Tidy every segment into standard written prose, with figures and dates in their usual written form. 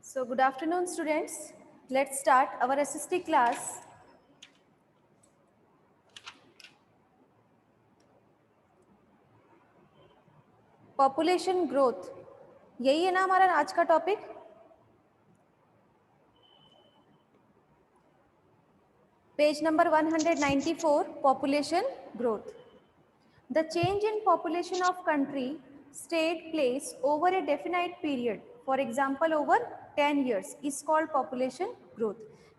So good afternoon students. Let's start our SST class. Population growth. यही है ना हमारा आज का topic. Page number 194, population growth. The change in population of country, state, place over a definite period, for example over 10 years, is called population growth.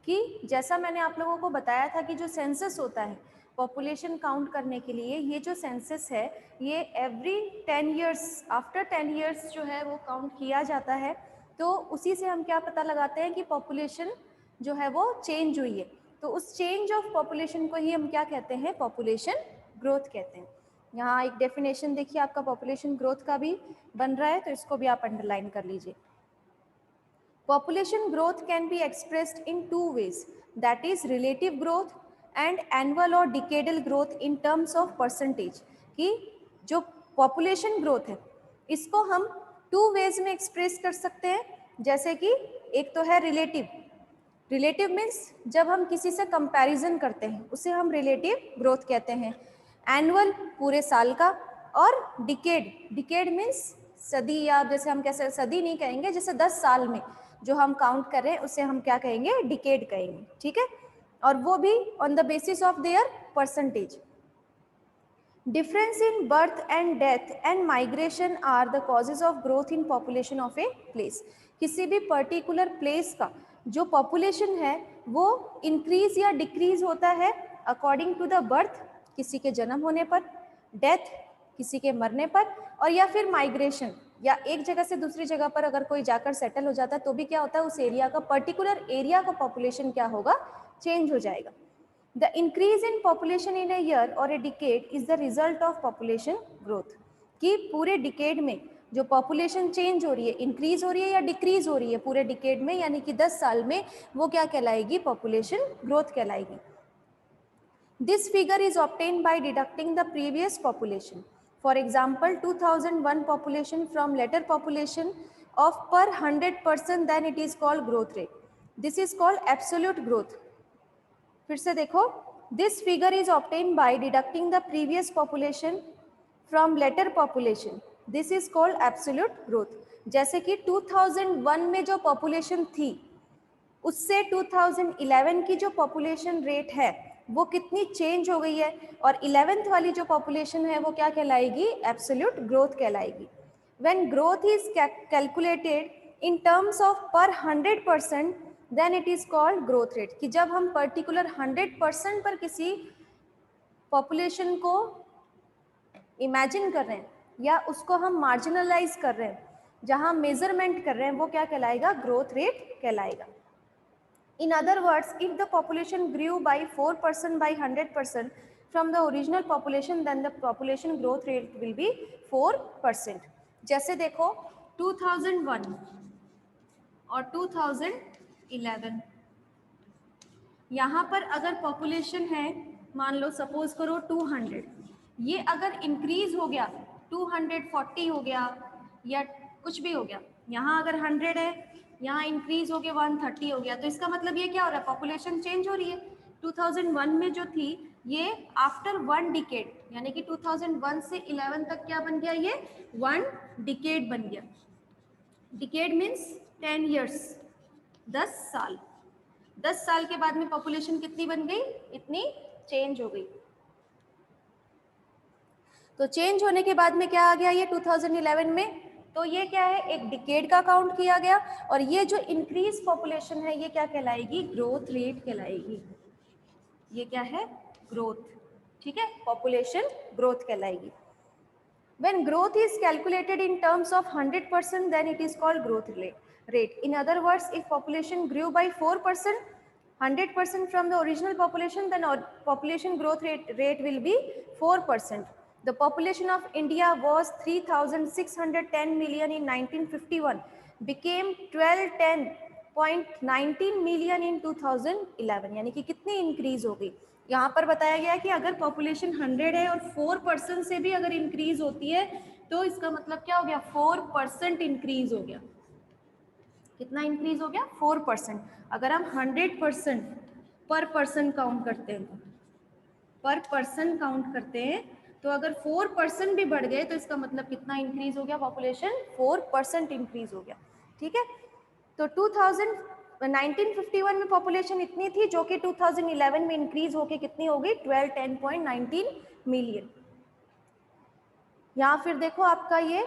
कि जैसा मैंने आप लोगों को बताया था कि जो सेंसस होता है पॉपुलेशन काउंट करने के लिए, ये जो सेंसस है ये एवरी 10 इयर्स, आफ्टर 10 इयर्स जो है वो काउंट किया जाता है. तो उसी से हम क्या पता लगाते हैं कि पॉपुलेशन जो है वो चेंज हुई है. तो उस चेंज ऑफ पॉपुलेशन को ही हम क्या कहते हैं, पॉपुलेशन ग्रोथ कहते हैं. यहाँ एक डेफिनेशन देखिए आपका पॉपुलेशन ग्रोथ का भी बन रहा है, तो इसको भी आप अंडरलाइन कर लीजिए. Population growth can be expressed in two ways, that is relative growth and annual or decadal growth in terms of percentage. कि जो population growth है इसको हम two ways में express कर सकते हैं. जैसे कि एक तो है relative. Relative means जब हम किसी से comparison करते हैं उसे हम relative growth कहते हैं. Annual पूरे साल का, और decade. Decade means सदी, या जैसे हम कैसे सदी नहीं कहेंगे, जैसे 10 साल में जो हम काउंट कर रहे हैं उसे हम क्या कहेंगे, डिकेड कहेंगे. ठीक है, और वो भी on the basis of their percentage. Difference in birth and death and migration are the causes of growth in population of a place. किसी भी पर्टिकुलर प्लेस का जो पॉपुलेशन है वो इंक्रीज या डिक्रीज होता है अकॉर्डिंग टू द बर्थ, किसी के जन्म होने पर, डेथ किसी के मरने पर, और या फिर माइग्रेशन, या एक जगह से दूसरी जगह पर अगर कोई जाकर सेटल हो जाता है तो भी क्या होता है, उस एरिया का, पर्टिकुलर एरिया का पॉपुलेशन क्या होगा, चेंज हो जाएगा. The increase in population in a year और a decade is the result of population growth. कि पूरे डिकेड में जो पॉपुलेशन चेंज हो रही है, इंक्रीज हो रही है या डिक्रीज हो रही है पूरे डिकेड में, यानी कि 10 साल में, वो क्या कहलाएगी, पॉपुलेशन ग्रोथ कहलाएगी. This figure is obtained by deducting the previous population. For example, 2001 population from later population of per 100%, then it is called growth rate. This is called absolute growth. फिर से देखो, this figure is obtained by deducting the previous population from later population. This is called absolute growth. जैसे कि 2001 में जो population थी उससे 2011 की जो population rate है वो कितनी चेंज हो गई है, और 11th वाली जो पॉपुलेशन है वो क्या कहलाएगी, एब्सोल्यूट ग्रोथ कहलाएगी. When growth is calculated in terms of per 100%, then it is called growth rate. कि जब हम पर्टिकुलर 100% पर किसी पॉपुलेशन को इमेजिन कर रहे हैं या उसको हम मार्जिनलाइज कर रहे हैं, जहां मेजरमेंट कर रहे हैं, वो क्या कहलाएगा, ग्रोथ रेट कहलाएगा. In other words, if the population grew by 4% by 100% from the original population, then the population growth rate will be 4%. जैसे देखो 2001 और 2011, यहाँ पर अगर पॉपुलेशन है, मान लो सपोज करो 200, ये अगर इंक्रीज हो गया 240 हो गया या कुछ भी हो गया, यहाँ अगर 100 है, यहाँ इंक्रीज हो गया 130 हो गया, तो इसका मतलब ये क्या हो रहा है, पॉपुलेशन चेंज हो रही है. 2001 में जो थी ये आफ्टर 1 डिकेड, यानी कि 2001 से 11 तक क्या बन गया, ये 1 डिकेड बन गया. डिकेड मीन्स 10 इयर्स, 10 साल. 10 साल के बाद में पॉपुलेशन कितनी बन गई, इतनी चेंज हो गई. तो चेंज होने के बाद में क्या आ गया ये 2011 में, तो ये क्या है, एक डिकेड का काउंट किया गया, और ये जो इंक्रीज पॉपुलेशन है ये क्या कहलाएगी, ग्रोथ रेट कहलाएगी. ये क्या है, ग्रोथ. ठीक है, पॉपुलेशन ग्रोथ कहलाएगी. When growth is calculated in terms of 100%, then it is called growth rate. In other words, if population grew by 4%, 100% from the original population, then our population growth rate will be 4%. The population of India was 3,610 million in 1951, became 1210.19 million in 2011. यानी कि कितनी increase हो गई. यहाँ पर बताया गया है कि अगर पॉपुलेशन 100 है और 4% से भी अगर इंक्रीज होती है तो इसका मतलब क्या हो गया, 4% इंक्रीज हो गया. कितना इंक्रीज हो गया? 4%। अगर हम 100% पर पर्सन काउंट करते हैं, पर पर्सन काउंट करते हैं, तो अगर 4% भी बढ़ गए तो इसका मतलब कितना इंक्रीज हो गया पॉपुलेशन? 4% इंक्रीज हो गया। ठीक है, तो 1951 में पॉपुलेशन इतनी थी, जो कि 2011 में इंक्रीज होके कितनी हो गई? 10.19 मिलियन। यहाँ फिर देखो आपका ये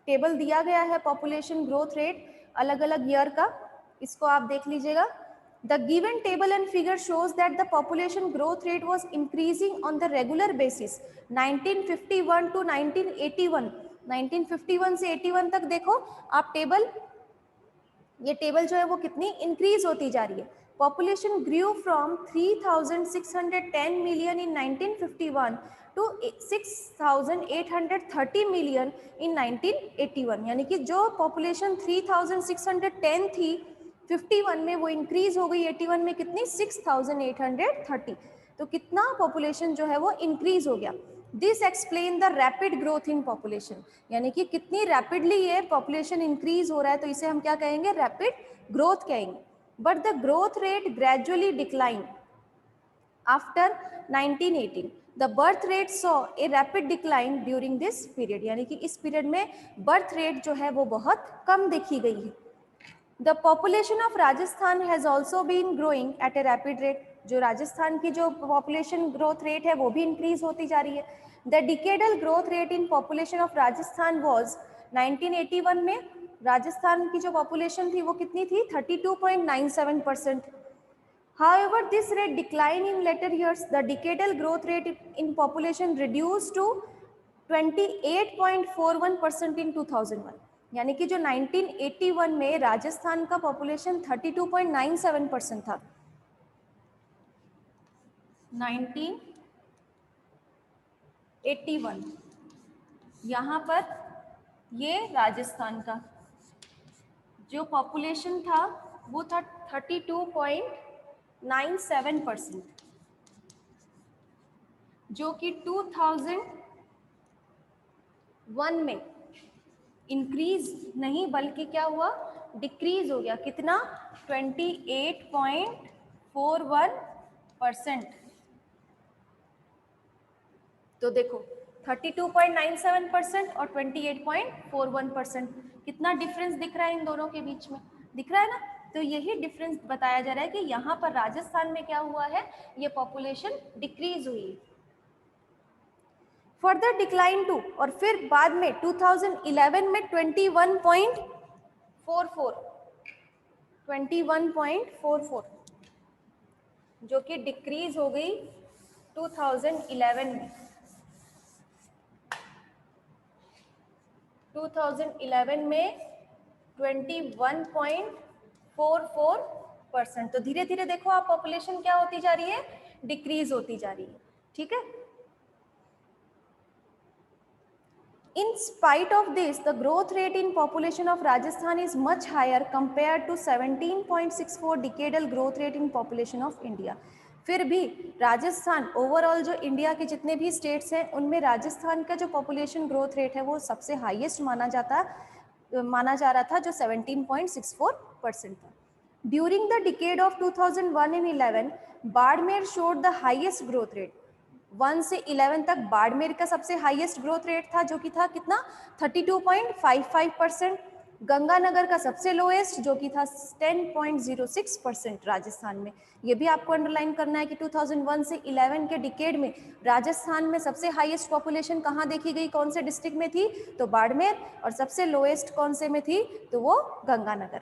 टेबल दिया गया है पॉपुलेशन ग्रोथ रेट अलग अलग ईयर का, इसको आप देख लीजिएगा। The given table and figure shows that the population growth rate was increasing on the regular basis 1951 to 1981। 1951 से 81 तक देखो आप टेबल, ये टेबल जो है वो कितनी इंक्रीज होती जा रही है। Population grew from 3610 million in 1951 to 6830 million in 1981, यानी कि जो पॉपुलेशन 3610 थी 51 में, वो इंक्रीज हो गई 81 में कितनी? 6830। तो कितना पॉपुलेशन जो है वो इंक्रीज हो गया। This explain the rapid growth in population, यानी कि कितनी रैपिडली ये पॉपुलेशन इंक्रीज हो रहा है, तो इसे हम क्या कहेंगे? रैपिड ग्रोथ कहेंगे। But the growth rate gradually decline after 1918। The birth rate saw a rapid decline during this period, यानी कि इस पीरियड में बर्थ रेट जो है वो बहुत कम देखी गई है। The population of Rajasthan has also been growing at a rapid rate, जो राजस्थान की जो पॉपुलेशन ग्रोथ रेट है वो भी इंक्रीज होती जा रही है। The decadal growth rate in population of Rajasthan was 1981 में राजस्थान की जो पॉपुलेशन थी वो कितनी थी? 32.97%। However, this rate declined in later years. The decadal growth rate in population reduced to 28.41% in 2001, यानी कि जो 1981 में राजस्थान का पॉपुलेशन 32.97% था, 1981 यहाँ पर ये राजस्थान का जो पॉपुलेशन था वो था 32.97%, जो कि 2001 में इंक्रीज नहीं बल्कि क्या हुआ? डिक्रीज हो गया। कितना? 28.41%। तो देखो 32.97% और 28.41%, कितना डिफरेंस दिख रहा है इन दोनों के बीच में? दिख रहा है ना? तो यही डिफरेंस बताया जा रहा है कि यहाँ पर राजस्थान में क्या हुआ है? ये पॉपुलेशन डिक्रीज हुई है। फर्दर डिक्लाइन टू, और फिर बाद में 2011 में 21.44, जो कि डिक्रीज हो गई 2011 में। 2011 में 21.44%। तो धीरे धीरे देखो आप पॉपुलेशन क्या होती जा रही है? डिक्रीज होती जा रही है। ठीक है, In spite of this, the growth rate in population of Rajasthan is much higher compared to 17.64 decadal growth rate in population of India। फिर भी राजस्थान ओवरऑल जो इंडिया के जितने भी स्टेट्स हैं उनमें राजस्थान का जो पॉपुलेशन ग्रोथ रेट है वो सबसे हाईएस्ट माना जा रहा था, जो 17.64% था। During the decade of 2001 and 11, Barmer showed the highest growth rate. 1 से 11 तक बाड़मेर का सबसे हाईएस्ट ग्रोथ रेट था, जो कि था कितना? 32.55%। गंगानगर का सबसे लोएस्ट, जो कि था 10.06% राजस्थान में। ये भी आपको अंडरलाइन करना है कि 2001 से 11 के डिकेड में राजस्थान में सबसे हाईएस्ट पॉपुलेशन कहाँ देखी गई? कौन से डिस्ट्रिक्ट में थी? तो बाड़मेर। और सबसे लोएस्ट कौन से में थी? तो वो गंगानगर।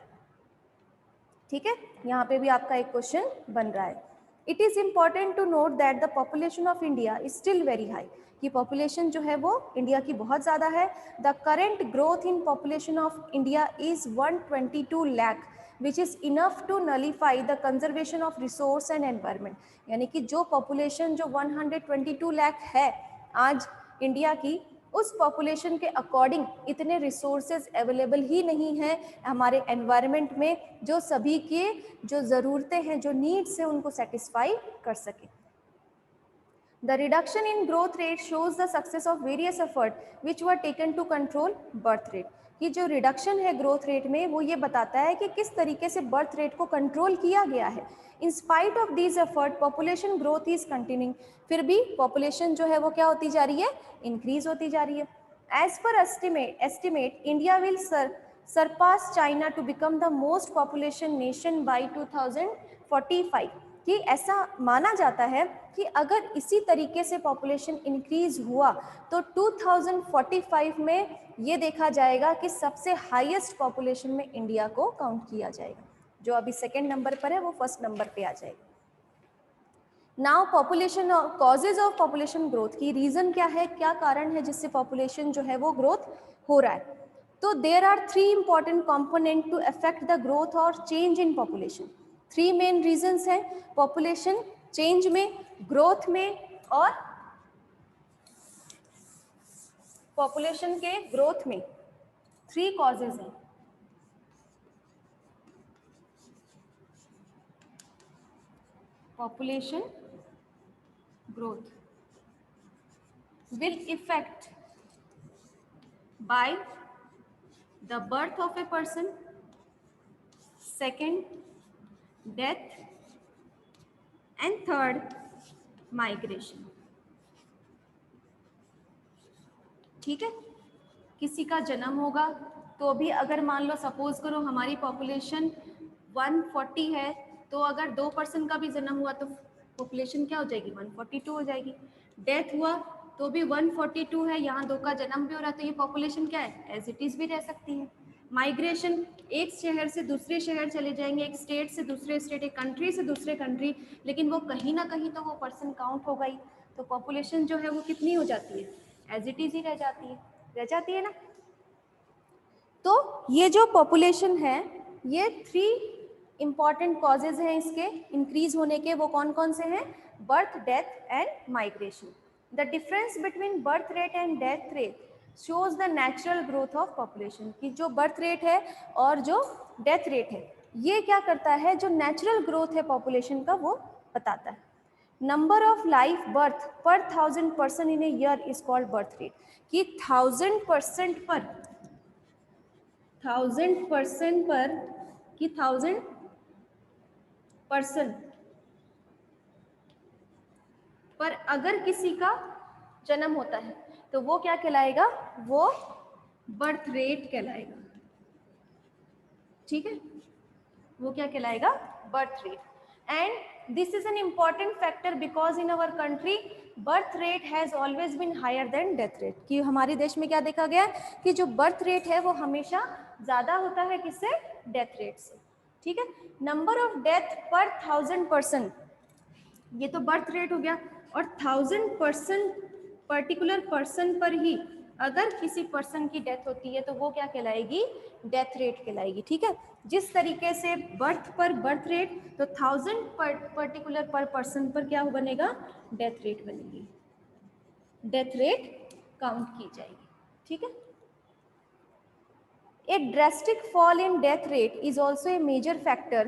ठीक है, यहाँ पे भी आपका एक क्वेश्चन बन रहा है। It is important to note that the population of India is still very high, कि पॉपुलेशन जो है वो इंडिया की बहुत ज़्यादा है। The current growth in population of India is 122 lakh, which is enough to nullify the conservation of resource and environment, यानी कि जो पॉपुलेशन जो 122 लाख है आज इंडिया की, उस पॉपुलेशन के अकॉर्डिंग इतने रिसोर्सेज अवेलेबल ही नहीं है हमारे एनवायरनमेंट में, जो सभी के जो ज़रूरतें हैं, जो नीड्स हैं, उनको सेटिस्फाई कर सके। The reduction in growth rate shows the success of various efforts which were taken to control birth rate। कि जो रिडक्शन है ग्रोथ रेट में वो ये बताता है कि किस तरीके से बर्थ रेट को कंट्रोल किया गया है। In spite of this effort population growth is continuing, फिर भी पॉपुलेशन जो है वो क्या होती जा रही है, इंक्रीज होती जा रही है। As per estimate India will surpass China to become the most population nation by 2045, कि ऐसा माना जाता है कि अगर इसी तरीके से पॉपुलेशन इंक्रीज हुआ तो 2045 में ये देखा जाएगा कि सबसे हाईएस्ट पॉपुलेशन में इंडिया को काउंट किया जाएगा। जो अभी सेकंड नंबर पर है वो फर्स्ट नंबर पे आ जाएगा। Now population causes of population growth की रीजन क्या है, क्या कारण है जिससे पॉपुलेशन जो है वो ग्रोथ हो रहा है। तो there are 3 important component to affect the growth और change in population. 3 main reasons हैं पॉपुलेशन चेंज में, ग्रोथ में और पॉपुलेशन के ग्रोथ में 3 कॉजेज हैं। Population growth will affect by the birth of a person, second death and third migration। ठीक है, किसी का जन्म होगा तो भी अगर मान लो सपोज करो हमारी पॉपुलेशन 140 है, तो अगर 2% का भी जन्म हुआ तो पॉपुलेशन क्या हो जाएगी, 142 हो जाएगी। डेथ हुआ तो भी 142 है, यहाँ 2 का जन्म भी हो रहा है तो ये पॉपुलेशन क्या है, एज इट इज भी रह सकती है। माइग्रेशन, एक शहर से दूसरे शहर चले जाएंगे, एक स्टेट से दूसरे स्टेट, एक कंट्री से दूसरे कंट्री, लेकिन वो कहीं ना कहीं तो वो पर्सन काउंट होगा ही, तो पॉपुलेशन जो है वो कितनी हो जाती है, एज इट इज ही रह जाती है ना। तो ये जो पॉपुलेशन है ये 3 इंपॉर्टेंट कॉजेज हैं इसके इंक्रीज होने के, वो कौन कौन से हैं, birth, death and migration. The difference between birth rate and death rate shows the natural growth of population, की जो बर्थ रेट है और जो डेथ रेट है ये क्या करता है, जो नेचुरल ग्रोथ है पॉपुलेशन का वो बताता है। नंबर ऑफ लाइफ बर्थ पर 1000 person in a year is called birth rate, कि 1000% पर 1000% पर कि 1000 पर्सन पर अगर किसी का जन्म होता है तो वो क्या कहलाएगा, वो बर्थ रेट कहलाएगा। ठीक है, वो क्या कहलाएगा, birth rate. And this is an important factor because in our country birth rate has always been higher than death rate, कि हमारे देश में क्या देखा गया कि जो बर्थ रेट है वो हमेशा ज्यादा होता है किससे, डेथ रेट से। ठीक है, नंबर ऑफ डेथ पर 1000 पर्सन, ये तो बर्थ रेट हो गया, और 1000% पर्टिकुलर पर्सन पर ही अगर किसी पर्सन की डेथ होती है तो वो क्या कहलाएगी, डेथ रेट कहलाएगी। ठीक है, जिस तरीके से बर्थ पर बर्थ रेट, तो 1000 पर्टिकुलर पर पर्सन पर क्या बनेगा, डेथ रेट बनेगी, डेथ रेट काउंट की जाएगी। ठीक है, a drastic fall in death rate is also a major factor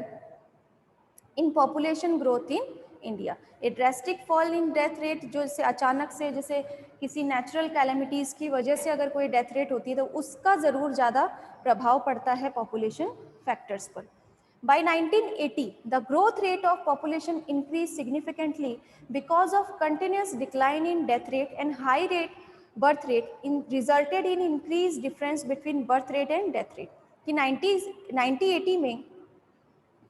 in population growth in India. A drastic fall in death rate, जो जैसे अचानक से जैसे किसी नेचुरल कैलेमिटीज़ की वजह से अगर कोई डेथ रेट होती है तो उसका ज़रूर ज़्यादा प्रभाव पड़ता है पॉपुलेशन फैक्टर्स पर। By 1980, the growth rate of population increased significantly because of continuous decline in death rate and high rate birth rate resulted in increased difference between birth rate and death rate। कि 1980 में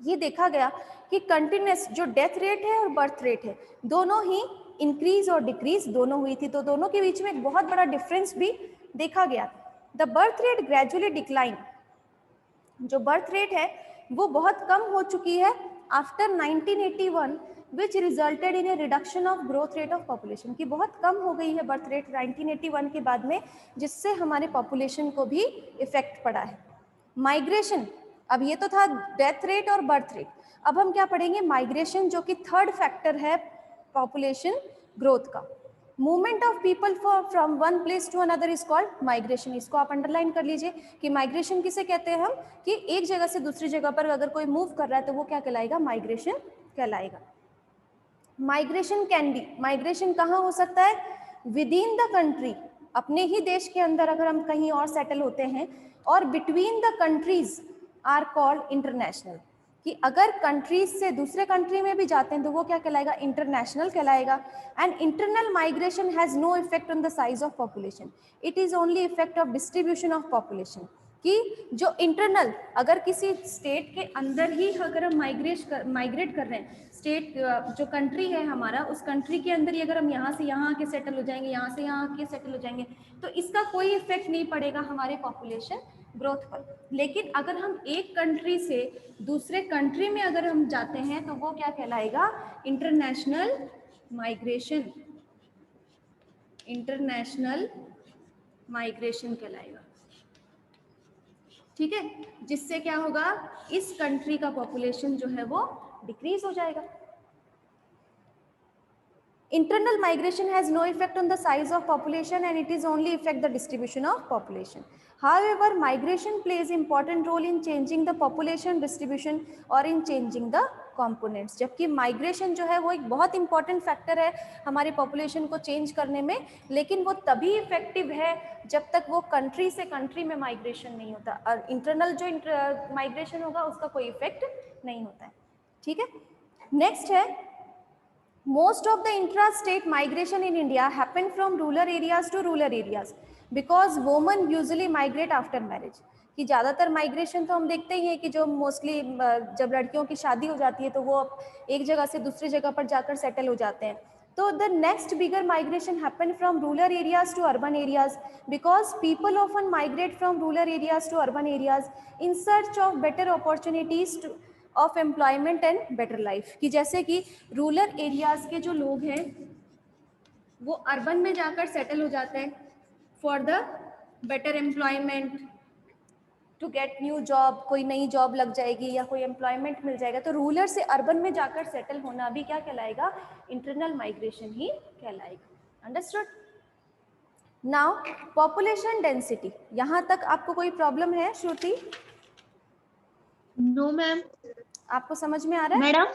ये देखा गया कि continuous जो death rate है और birth rate है दोनों ही इंक्रीज और डिक्रीज दोनों हुई थी, तो दोनों के बीच में एक बहुत बड़ा डिफरेंस भी देखा गया। The birth rate gradually decline, जो बर्थ रेट है वो बहुत कम हो चुकी है after 1981 which resulted in A reduction of growth rate of population, की बहुत कम हो गई है बर्थ रेट 1981 के बाद में, जिससे हमारे पॉपुलेशन को भी इफेक्ट पड़ा है। माइग्रेशन, अब ये तो था डेथ रेट और बर्थ रेट, अब हम क्या पढ़ेंगे, माइग्रेशन, जो कि थर्ड फैक्टर है पॉपुलेशन ग्रोथ का। Movement of people from one place to another is called migration. इसको आप अंडरलाइन कर लीजिए कि माइग्रेशन किसे कहते हैं हम, कि एक जगह से दूसरी जगह पर अगर कोई मूव कर रहा है तो वो क्या कहलाएगा, माइग्रेशन कहलाएगा। माइग्रेशन कैन बी, माइग्रेशन कहाँ हो सकता है, विद इन द कंट्री, अपने ही देश के अंदर अगर हम कहीं और सेटल होते हैं और between the countries are called international, कि अगर कंट्रीज से दूसरे कंट्री में भी जाते हैं तो वो क्या कहलाएगा, इंटरनेशनल कहलाएगा। And internal migration has no effect on the size of population, it is only effect of distribution of population, कि जो इंटरनल अगर किसी स्टेट के अंदर ही अगर हम माइग्रेट कर रहे हैं, स्टेट जो कंट्री है हमारा, उस कंट्री के अंदर ही अगर हम यहाँ से यहाँ आके सेटल हो जाएंगे, यहाँ से यहाँ आके सेटल हो जाएंगे, तो इसका कोई इफेक्ट नहीं पड़ेगा हमारे पॉपुलेशन ग्रोथ पर। लेकिन अगर हम एक कंट्री से दूसरे कंट्री में अगर हम जाते हैं तो वो क्या कहलाएगा, इंटरनेशनल माइग्रेशन, इंटरनेशनल माइग्रेशन कहलाएगा। ठीक है, जिससे क्या होगा, इस कंट्री का पॉपुलेशन जो है वो डिक्रीज हो जाएगा। Internal migration has no effect on the size of population and it is only affect the distribution of population. However, migration plays important role in changing the population distribution or in changing the components. जबकि migration जो है वो एक बहुत important factor है हमारे population को change करने में, लेकिन वो तभी effective है जब तक वो country से country में migration नहीं होता, और internal जो migration होगा उसका कोई effect नहीं होता है। ठीक है, next है, most of the intra-state migration in India happen from rural areas to rural areas because women usually migrate after marriage. कि ज़्यादातर माइग्रेशन तो हम देखते ही हैं कि जो मोस्टली जब लड़कियों की शादी हो जाती है तो वो एक जगह से दूसरी जगह पर जाकर सेटल हो जाते हैं। तो the next bigger migration happen from rural areas to urban areas because people often migrate from rural areas to urban areas in search of better opportunities of employment and better life. कि जैसे कि rural areas के जो लोग हैं वो urban में जाकर सेटल हो जाते हैं for the better employment, to get new job, कोई नई जॉब लग जाएगी या कोई एम्प्लॉयमेंट मिल जाएगा। तो रूरल से अर्बन में जाकर सेटल होना भी क्या कहलाएगा, इंटरनल माइग्रेशन ही कहलाएगा। अंडरस्टूड? नाउ पॉपुलेशन डेंसिटी, यहाँ तक आपको कोई प्रॉब्लम है श्रुति? No ma'am. आपको समझ में आ रहा है मैडम?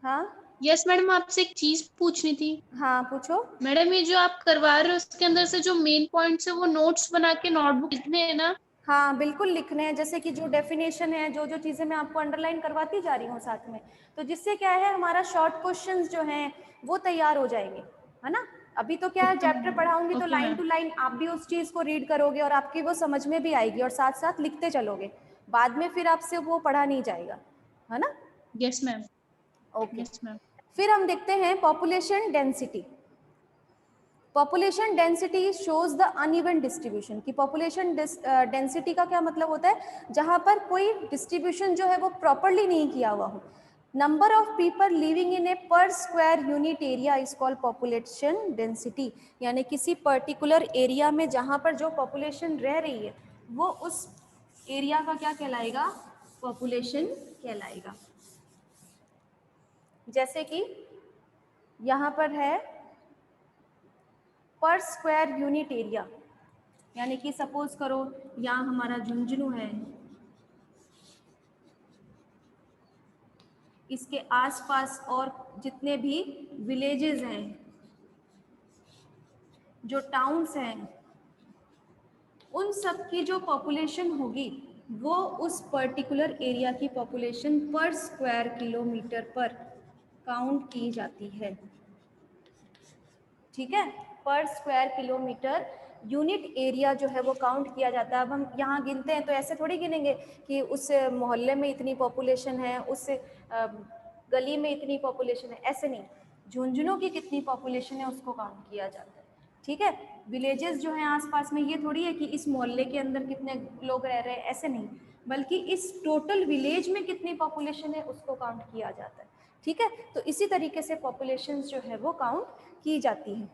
हाँ यस मैडम, आपसे एक चीज पूछनी थी। हाँ पूछो। मैडम, ये जो आप करवा रहे हो उसके अंदर से जो मेन पॉइंट्स है वो नोट्स बना के नोटबुक लिखने हैं ना? हाँ बिल्कुल लिखने हैं, जैसे कि जो डेफिनेशन है, जो जो चीज़ें मैं आपको अंडरलाइन करवाती जा रही हूँ साथ में, तो जिससे क्या है हमारा शॉर्ट क्वेश्चंस जो हैं वो तैयार हो जाएंगे, है ना। अभी तो क्या है, चैप्टर पढ़ाऊंगी तो लाइन टू लाइन आप भी उस चीज़ को रीड करोगे और आपकी वो समझ में भी आएगी और साथ साथ लिखते चलोगे, बाद में फिर आपसे वो पढ़ा नहीं जाएगा, है ना। Yes ma'am. Okay, yes ma'am. फिर हम देखते हैं population density. Population density shows the uneven distribution. की पॉपुलेशन डेंसिटी का क्या मतलब होता है, जहां पर कोई डिस्ट्रीब्यूशन जो है वो प्रॉपरली नहीं किया हुआ हो। Number of people living in a per square unit area is called population density. यानी किसी पर्टिकुलर एरिया में जहां पर जो पॉपुलेशन रह रही है वो उस एरिया का क्या कहलाएगा, पॉपुलेशन कहलाएगा। जैसे कि यहाँ पर है पर स्क्वायर यूनिट एरिया, यानी कि सपोज करो यहाँ हमारा झुंझुनू है, इसके आसपास और जितने भी विलेजेस हैं, जो टाउन्स हैं, उन सब की जो पॉपुलेशन होगी वो उस पर्टिकुलर एरिया की पॉपुलेशन पर स्क्वायर किलोमीटर पर काउंट की जाती है। ठीक है, पर स्क्वायर किलोमीटर यूनिट एरिया जो है वो काउंट किया जाता है। अब हम यहाँ गिनते हैं तो ऐसे थोड़ी गिनेंगे कि उस मोहल्ले में इतनी पॉपुलेशन है, उस गली में इतनी पॉपुलेशन है, ऐसे नहीं। झुंझुनू की कितनी पॉपुलेशन है उसको काउंट किया जाता है। ठीक है, विलेजेस जो हैं आसपास में, ये थोड़ी है कि इस मोहल्ले के अंदर कितने लोग रह रहे हैं, ऐसे नहीं, बल्कि इस टोटल विलेज में कितनी पॉपुलेशन है उसको काउंट किया जाता है। ठीक है, तो इसी तरीके से पॉपुलेशन जो है वो काउंट की जाती है।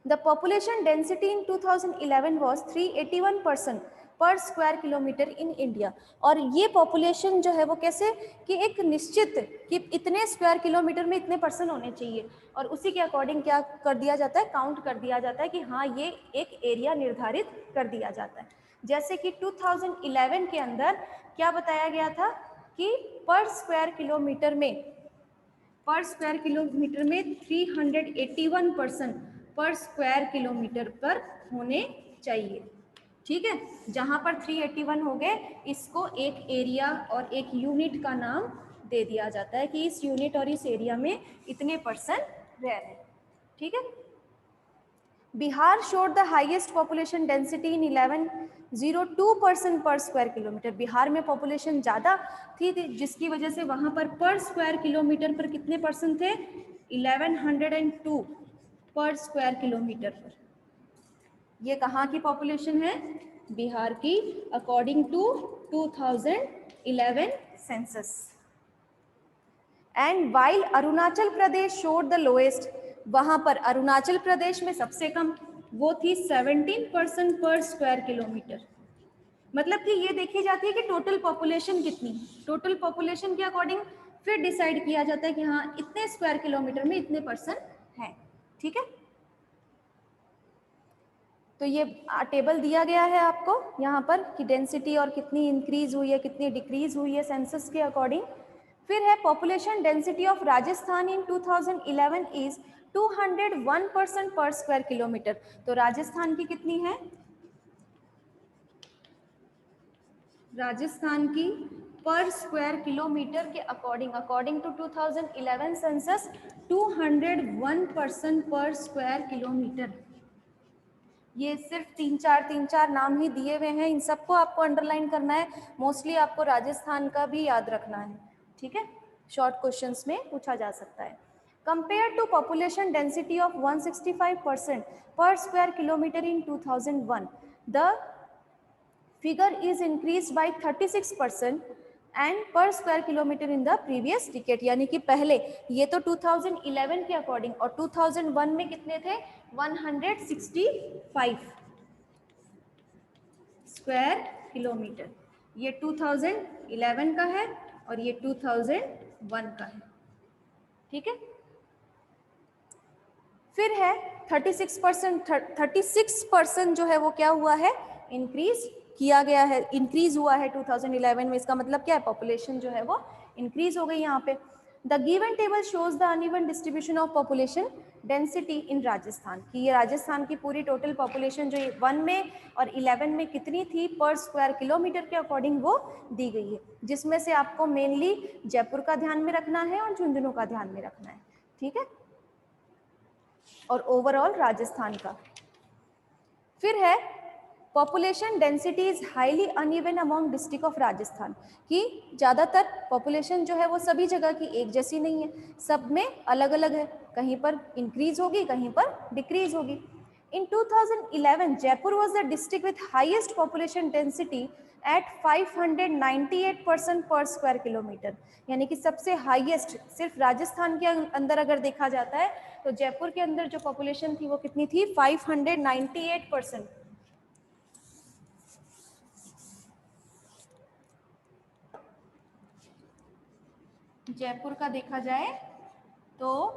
The population density in 2011 was 381% पर स्क्वायर किलोमीटर इन इंडिया। और ये पॉपुलेशन जो है वो कैसे कि एक निश्चित कि इतने स्क्वायर किलोमीटर में इतने पर्सन होने चाहिए, और उसी के अकॉर्डिंग क्या कर दिया जाता है, काउंट कर दिया जाता है कि हाँ ये एक एरिया निर्धारित कर दिया जाता है। जैसे कि 2011 के अंदर क्या बताया गया था कि पर स्क्वायर किलोमीटर में 381% पर स्क्वायर किलोमीटर पर होने चाहिए। ठीक है, जहां पर 381 हो गए, इसको एक एरिया और एक यूनिट का नाम दे दिया जाता है कि इस यूनिट और इस एरिया में इतने पर्सन रह रहे हैं। ठीक है, Bihar showed the highest population density in 1102 person per square kilometre. Bihar में पॉपुलेशन ज़्यादा थी जिसकी वजह से वहाँ पर स्क्वायर किलोमीटर पर कितने पर्सन थे, 1102 पर स्क्वायर किलोमीटर पर। ये कहाँ की पॉपुलेशन है, बिहार की, according to 2011 census. And while Arunachal Pradesh showed the lowest, वहां पर अरुणाचल प्रदेश में सबसे कम, वो थी 17 पर्सन पर स्क्वायर किलोमीटर। मतलब कि ये देखी जाती है कि टोटल पॉपुलेशन कितनी, टोटल पॉपुलेशन के अकॉर्डिंग फिर डिसाइड किया जाता है कि हाँ इतने स्क्वायर किलोमीटर में इतने पर्सन हैं। ठीक है, तो ये टेबल दिया गया है आपको यहाँ पर कि डेंसिटी और कितनी इंक्रीज हुई है, कितनी डिक्रीज हुई है सेंसस के अकॉर्डिंग। फिर है population density of Rajasthan in 2011 is 201 person per square kilometre. तो राजस्थान की कितनी है, राजस्थान की पर स्क्वायर किलोमीटर के according, according to 2011 census 201 person per square kilometre. ये सिर्फ तीन चार नाम ही दिए हुए हैं, इन सबको आपको अंडरलाइन करना है। मोस्टली आपको राजस्थान का भी याद रखना है। ठीक है, शॉर्ट क्वेश्चंस में पूछा जा सकता है। Compare to population density of 165 person per square kilometre in 2001, the figure is increase by 36% and per square kilometre in the previous decade. यानी कि पहले ये तो 2011 के अकॉर्डिंग, और 2001 में कितने थे, 165 स्क्वायर किलोमीटर। ये 2011 का है और ये 2001 का है। ठीक है, फिर है 36% जो है वो क्या हुआ है, इंक्रीज किया गया है, इंक्रीज हुआ है 2011 में। इसका मतलब क्या है, पॉपुलेशन जो है वो इंक्रीज हो गई यहाँ पे। The given table shows the uneven distribution of population density in Rajasthan, कि ये राजस्थान की पूरी टोटल पॉपुलेशन जो 1 में और 11 में कितनी थी पर स्क्वायर किलोमीटर के अकॉर्डिंग वो दी गई है, जिसमें से आपको मेनली जयपुर का ध्यान में रखना है और झुंझुनू का ध्यान में रखना है। ठीक है, और ओवरऑल राजस्थान का। फिर है population density is highly uneven among district of Rajasthan, कि ज़्यादातर पॉपुलेशन जो है वो सभी जगह की एक जैसी नहीं है, सब में अलग अलग है, कहीं पर इंक्रीज होगी कहीं पर डिक्रीज होगी। इन 2011 Jaipur was the district with highest population density at 598 person per square kilometre. यानी कि सबसे हाईएस्ट सिर्फ राजस्थान के अंदर अगर देखा जाता है तो जयपुर के अंदर जो पॉपुलेशन थी वो कितनी थी, 598 पर्सन। जयपुर का देखा जाए तो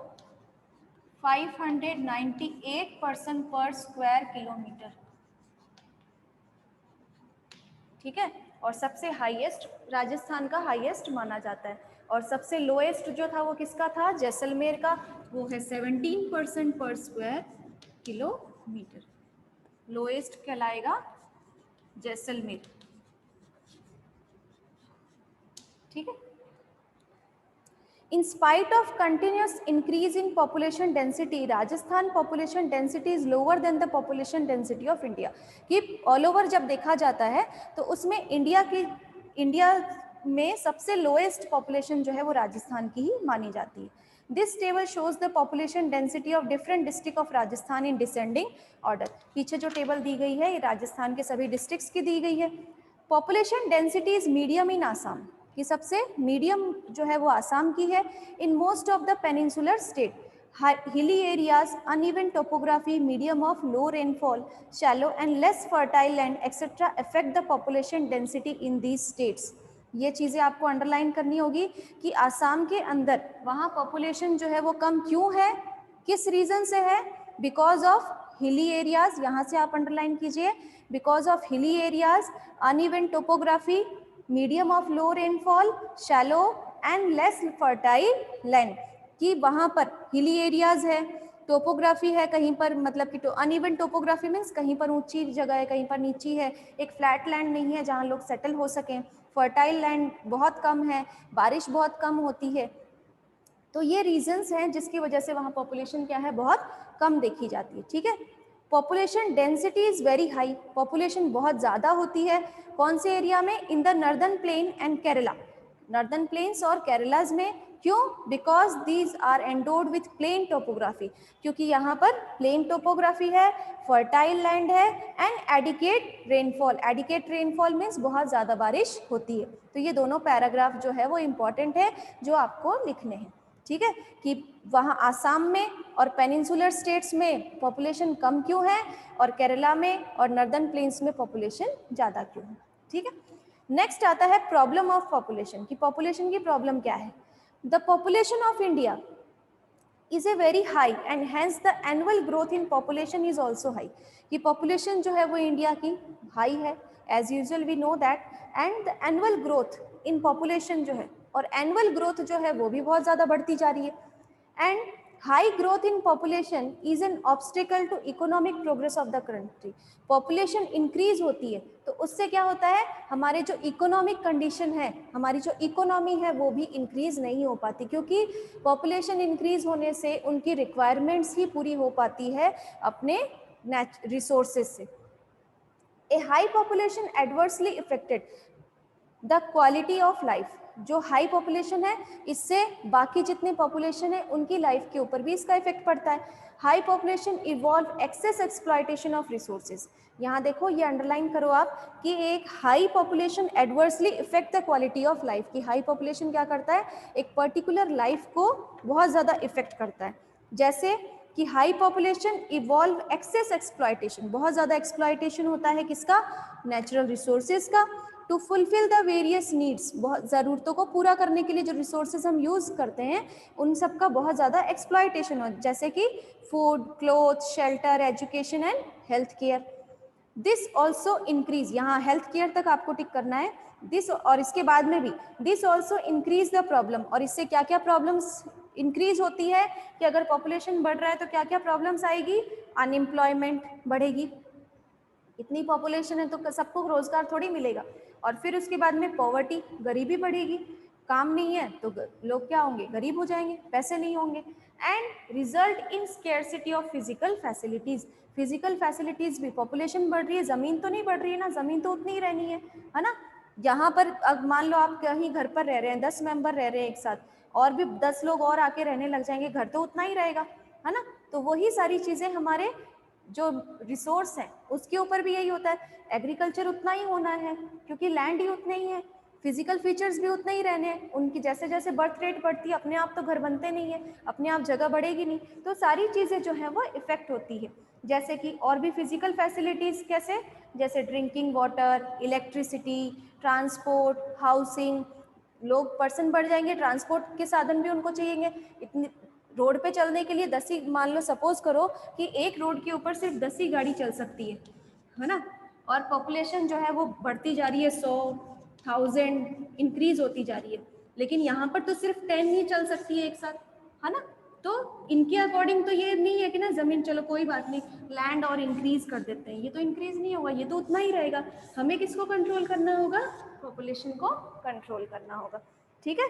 598 पर्सन पर स्क्वायर किलोमीटर। ठीक है, और सबसे हाईएस्ट राजस्थान का हाईएस्ट माना जाता है, और सबसे लोएस्ट जो था वो किसका था, जैसलमेर का, वो है 17 person per square kilometre. Lowest कहलाएगा जैसलमेर। ठीक है, In spite of continuous increase in population density, Rajasthan population density is lower than the population density of India. कि all over जब देखा जाता है तो उसमें इंडिया में सबसे लोएस्ट पॉपुलेशन जो है वो राजस्थान की ही मानी जाती है। This table shows the population density of different district of Rajasthan in descending order. पीछे जो टेबल दी गई है ये राजस्थान के सभी डिस्ट्रिक्ट्स की दी गई है। Population density is medium in Assam, कि सबसे मीडियम जो है वो आसाम की है। In most of the peninsular state, hilly areas, uneven topography, medium of low rainfall, shallow and less fertile land etcetera affect the population density in these states. ये चीज़ें आपको अंडरलाइन करनी होगी कि आसाम के अंदर वहाँ पॉपुलेशन जो है वो कम क्यों है, किस रीज़न से है, बिकॉज ऑफ हिली एरियाज, यहाँ से आप अंडरलाइन कीजिए, because of hilly areas, uneven topography, medium of low rainfall, shallow and less fertile land, कि वहाँ पर हिली एरियाज है टोपोग्राफी है कहीं पर, मतलब कि अनइवन टोपोग्राफी मीन्स कहीं पर ऊंची जगह है, कहीं पर नीची है, एक फ्लैट लैंड नहीं है जहाँ लोग सेटल हो सकें, फर्टाइल लैंड बहुत कम है, बारिश बहुत कम होती है। तो ये रीजंस हैं जिसकी वजह से वहाँ पॉपुलेशन क्या है, बहुत कम देखी जाती है। ठीक है, population density is very high, population बहुत ज़्यादा होती है कौन से एरिया में, in the northern plain and Kerala, northern plains और केरलाज में। क्यों? Because these are endowed with plain topography, क्योंकि यहाँ पर प्लेन टोपोग्राफी है, फर्टाइल लैंड है and adequate rainfall. Adequate rainfall means बहुत ज़्यादा बारिश होती है। तो ये दोनों पैराग्राफ जो है वो इम्पॉर्टेंट है जो आपको लिखने हैं। ठीक है, कि वहाँ आसाम में और पेनिनसुलर स्टेट्स में पॉपुलेशन कम क्यों है और केरला में और नॉर्दर्न प्लेन्स में पॉपुलेशन ज़्यादा क्यों है। ठीक है, नेक्स्ट आता है प्रॉब्लम ऑफ पॉपुलेशन, कि पॉपुलेशन की प्रॉब्लम क्या है। The population of India is a very high and hence the annual growth in population is also high, कि population जो है वो इंडिया की हाई है, as usual we know that, and the annual growth in population जो है और annual growth जो है वो भी बहुत ज़्यादा बढ़ती जा रही है, and high growth in population is an obstacle to economic progress of the country। Population increase होती है तो उससे क्या होता है, हमारे जो इकोनॉमिक कंडीशन है, हमारी जो इकोनॉमी है वो भी इंक्रीज नहीं हो पाती, क्योंकि पॉपुलेशन इंक्रीज होने से उनकी रिक्वायरमेंट्स ही पूरी हो पाती है अपने रिसोर्सेज से। A high population adversely affected the quality of life, जो हाई पॉपुलेशन है इससे बाकी जितनी पॉपुलेशन है उनकी लाइफ के ऊपर भी इसका इफेक्ट पड़ता है। High population evolve excess exploitation of resources, यहाँ देखो ये अंडरलाइन करो आप कि एक high population adversely effect the quality of life, की हाई पॉपुलेशन क्या करता है, एक पर्टिकुलर लाइफ को बहुत ज़्यादा इफेक्ट करता है। जैसे कि high population evolve excess exploitation, बहुत ज़्यादा एक्सप्लॉयटेशन होता है किसका, नेचुरल रिसोर्सेज का, to fulfil the various needs, बहुत ज़रूरतों को पूरा करने के लिए जो रिसोर्सेज हम यूज़ करते हैं उन सब का बहुत ज़्यादा एक्सप्लॉयटेशन हो, जैसे कि food, cloth, shelter, education and health care. This also increase, यहाँ हेल्थ केयर तक आपको टिक करना है, दिस और इसके बाद में भी, this also increase the problem, और इससे क्या क्या प्रॉब्लम्स इंक्रीज होती है कि अगर पॉपुलेशन बढ़ रहा है तो क्या क्या प्रॉब्लम्स आएगी, अनएम्प्लॉयमेंट बढ़ेगी, इतनी पॉपुलेशन है तो सबको रोजगार थोड़ी मिलेगा, और फिर उसके बाद में पॉवर्टी, गरीबी बढ़ेगी, काम नहीं है तो लोग क्या होंगे, गरीब हो जाएंगे, पैसे नहीं होंगे, and result in scarcity of physical facilities, physical facilities भी, पॉपुलेशन बढ़ रही है, जमीन तो नहीं बढ़ रही है ना, जमीन तो उतनी ही रहनी है ना। यहाँ पर अब मान लो आप कहीं घर पर रह रहे हैं, 10 मेंबर रह रहे हैं एक साथ, और भी 10 लोग और आके रहने लग जाएंगे, घर तो उतना ही रहेगा, है ना। तो वही सारी चीजें हमारे जो रिसोर्स है उसके ऊपर भी यही होता है, एग्रीकल्चर उतना ही होना है क्योंकि लैंड ही उतने ही है, फिजिकल फीचर्स भी उतने ही रहने हैं, उनकी जैसे जैसे बर्थ रेट बढ़ती है अपने आप तो घर बनते नहीं है, अपने आप जगह बढ़ेगी नहीं, तो सारी चीज़ें जो हैं वो इफेक्ट होती है। जैसे कि और भी फिजिकल फैसिलिटीज़ कैसे, जैसे drinking water, electricity, transport, housing, लोग पर्सन बढ़ जाएंगे, ट्रांसपोर्ट के साधन भी उनको चाहिए, इतनी रोड पे चलने के लिए 10 ही, मान लो सपोज करो कि एक रोड के ऊपर सिर्फ 10 ही गाड़ी चल सकती है ना, और पॉपुलेशन जो है वो बढ़ती जा रही है, 100,000 इंक्रीज होती जा रही है, लेकिन यहाँ पर तो सिर्फ 10 ही चल सकती है एक साथ, है ना। तो इनके अकॉर्डिंग तो ये नहीं है कि ना जमीन चलो कोई बात नहीं लैंड और इंक्रीज कर देते हैं, ये तो इंक्रीज नहीं होगा, ये तो उतना ही रहेगा, हमें किसको कंट्रोल करना होगा, पॉपुलेशन को कंट्रोल करना होगा। ठीक है,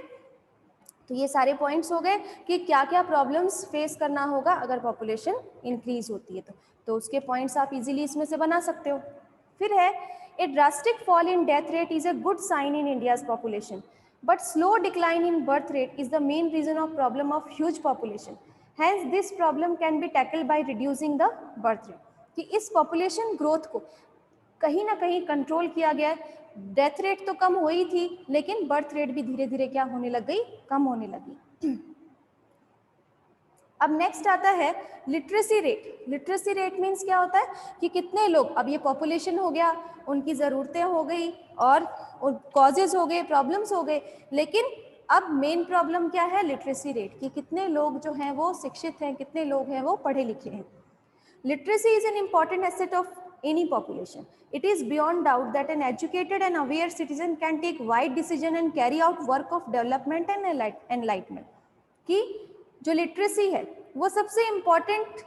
तो ये सारे पॉइंट्स हो गए कि क्या क्या प्रॉब्लम्स फेस करना होगा अगर पॉपुलेशन इंक्रीज होती है तो उसके पॉइंट्स आप इजीली इसमें से बना सकते हो। फिर है, a drastic fall in death rate is a good sign in India's population but slow decline in birth rate is the main reason of problem of huge population, hence this problem can be tackled by reducing the birth rate, कि इस population growth को कहीं ना कहीं control किया गया है, death rate तो कम हुई थी लेकिन बर्थ रेट भी धीरे धीरे क्या होने लग गई, कम होने लगी। अब नेक्स्ट आता है literacy rate. Literacy rate means क्या होता है कि कितने लोग, अब ये पॉपुलेशन हो गया, उनकी ज़रूरतें हो गई और कॉजेज हो गए, प्रॉब्लम्स हो गए, लेकिन अब मेन प्रॉब्लम क्या है, लिटरेसी रेट, कि कितने लोग जो हैं वो शिक्षित हैं, कितने लोग हैं वो पढ़े लिखे हैं। Literacy is an important asset of any population. It is beyond doubt that an educated and aware citizen can take wide decision and carry out work of development and enlightenment. कि जो लिटरेसी है वो सबसे important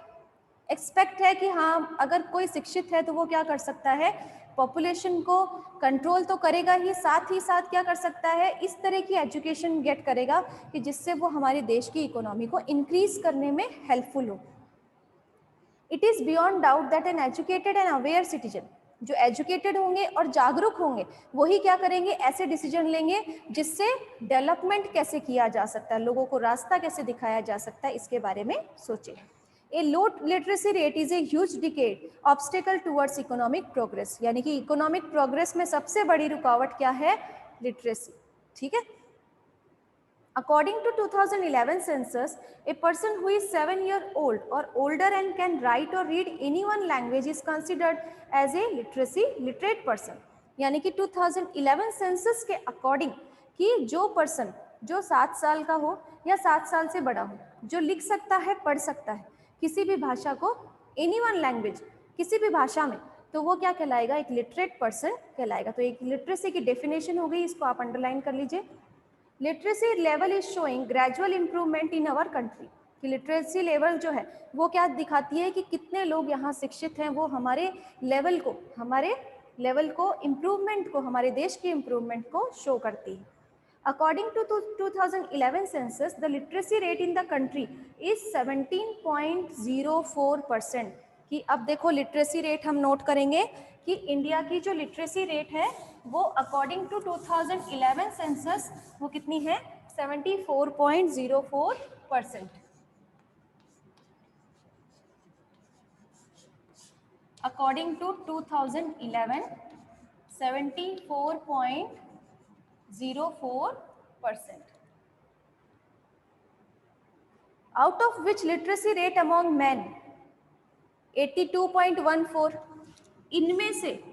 expect है कि हाँ अगर कोई शिक्षित है तो वो क्या कर सकता है, पॉपुलेशन को कंट्रोल तो करेगा ही साथ क्या कर सकता है, इस तरह की एजुकेशन गेट करेगा कि जिससे वो हमारे देश की इकोनॉमी को इंक्रीज करने में हेल्पफुल हो। It is beyond doubt that an educated and aware citizen, जो एजुकेटेड होंगे और जागरूक होंगे वही क्या करेंगे, ऐसे डिसीजन लेंगे जिससे डेवलपमेंट कैसे किया जा सकता है, लोगों को रास्ता कैसे दिखाया जा सकता है, इसके बारे में सोचें। A low literacy rate is a huge decade obstacle towards economic progress, यानी कि इकोनॉमिक प्रोग्रेस में सबसे बड़ी रुकावट क्या है, लिटरेसी। ठीक है। According to 2011 census, a person who is 7 years old or older and can write or read any one language is considered as a literate person. यानी कि 2011 सेंसस के अकॉर्डिंग कि जो पर्सन जो 7 साल का हो या 7 साल से बड़ा हो, जो लिख सकता है, पढ़ सकता है किसी भी भाषा को, एनी वन लैंग्वेज, किसी भी भाषा में, तो वो क्या कहलाएगा, एक लिटरेट पर्सन कहलाएगा। तो एक लिटरेसी की डेफिनेशन हो गई, इसको आप अंडरलाइन कर लीजिए। Literacy level is showing gradual improvement in our country, कि लिटरेसी लेवल जो है वो क्या दिखाती है कि कितने लोग यहाँ शिक्षित हैं, वो हमारे लेवल को इम्प्रूवमेंट को, हमारे देश के इम्प्रूवमेंट को शो करती है। According to 2011 census, the literacy rate in the country is 17.04%। कि अब देखो लिटरेसी रेट हम नोट करेंगे कि इंडिया की जो लिटरेसी रेट है वो अकॉर्डिंग टू 2011 सेंसस वो कितनी है, 74.04%। According to 2011 74.04%। out of which literacy rate among men 82.14। इनमें से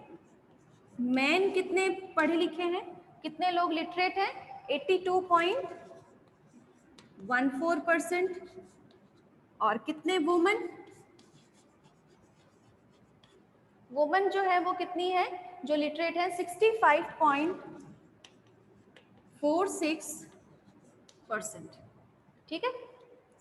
मैन कितने पढ़े लिखे हैं, कितने लोग लिटरेट हैं, 82.14%। और कितने वुमन जो है वो कितनी है, जो लिटरेट है 65.46%। ठीक है,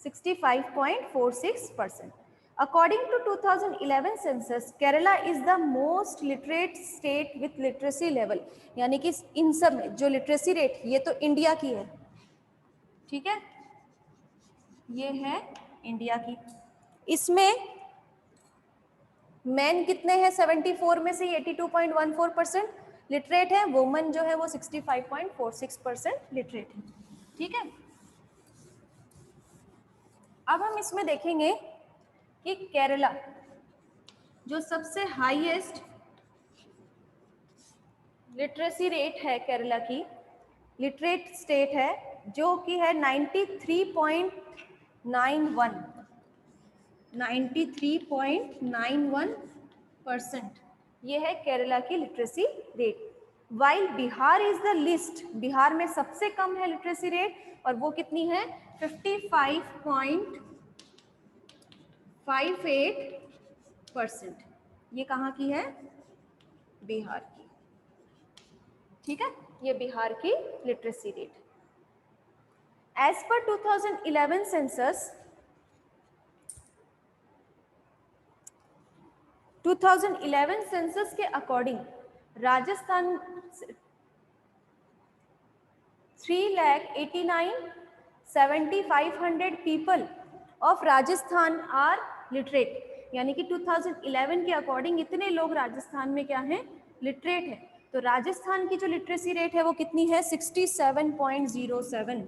65.46%। According to 2011 census, Kerala is the most literate state with literacy level। यानी कि इन सब में जो लिटरेसी रेट, ये तो इंडिया की है, ठीक है, ये है इंडिया की। इसमें मैन कितने हैं, 74 में से 82.14% लिटरेट है, वुमन जो है वो 65.46% लिटरेट है। ठीक है। अब हम इसमें देखेंगे कि केरला जो सबसे हाईएस्ट लिटरेसी रेट है, केरला की लिटरेट स्टेट है, जो कि है 93.91%। ये है केरला की literacy rate. While Bihar is the list, Bihar में सबसे कम है लिटरेसी रेट, और वो कितनी है, 55.58%। ये कहाँ की है, बिहार की। ठीक है, ये बिहार की literacy rate. As per 2011 census, 2011 census के according Rajasthan 3,89,7,500 people of Rajasthan are literate. यानी कि 2011 के अकॉर्डिंग इतने लोग राजस्थान में क्या हैं, लिटरेट है। तो राजस्थान की जो लिटरेसी रेट है वो कितनी है, 67.07।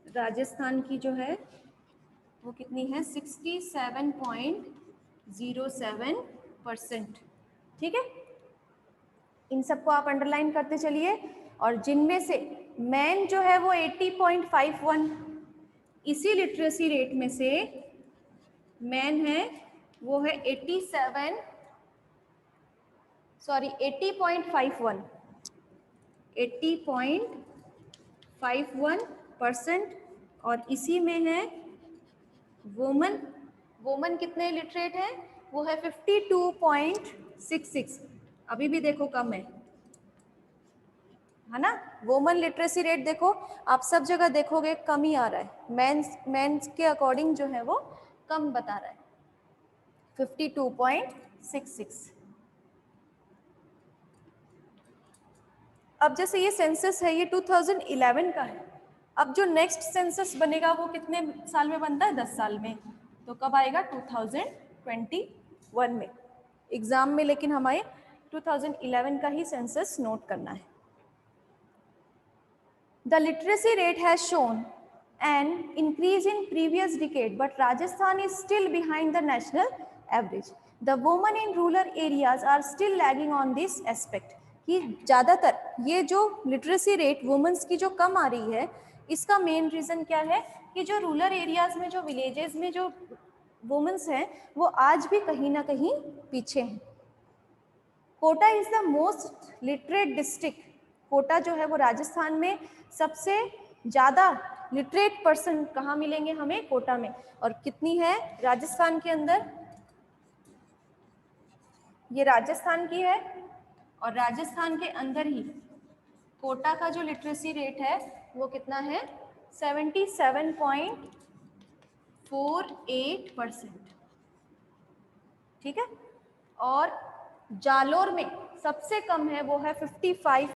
राजस्थान की जो है वो कितनी है, 67.07%। ठीक है, इन सबको आप अंडरलाइन करते चलिए। और जिनमें से मैन जो है वो 80.51, इसी लिटरेसी रेट में से मैन है वो है 80.51, 80.51%। और इसी में है वुमन कितने लिटरेट है, वो है 52.66। अभी भी देखो कम है, है ना। वुमन लिटरेसी रेट देखो आप सब जगह देखोगे कम ही आ रहा है, मेंस के अकॉर्डिंग जो है वो कम बता रहा है 52.66। अब जैसे ये सेंसस है ये 2011 का है, अब जो नेक्स्ट सेंसस बनेगा वो कितने साल में बनता है, 10 साल में, तो कब आएगा 2021 में एग्जाम में, लेकिन हमें 2011 का ही सेंसस नोट करना है। The literacy rate has shown an increase in previous decade, but Rajasthan is still behind the national average. The women in rural areas are still lagging on this aspect. कि ज़्यादातर ये जो literacy rate women's की जो कम आ रही है, इसका main reason क्या है कि जो रूरल एरियाज़ में, जो विलेजेस में जो वुमेन्स हैं वो आज भी कहीं ना कहीं पीछे हैं। Kota is the most literate district, Kota जो है वो राजस्थान में सबसे ज़्यादा लिटरेट पर्सन कहाँ मिलेंगे हमें, कोटा में। और कितनी है राजस्थान के अंदर, ये राजस्थान की है, और राजस्थान के अंदर ही कोटा का जो लिटरेसी रेट है वो कितना है 77.48%, ठीक है। और जालोर में सबसे कम है वो है 55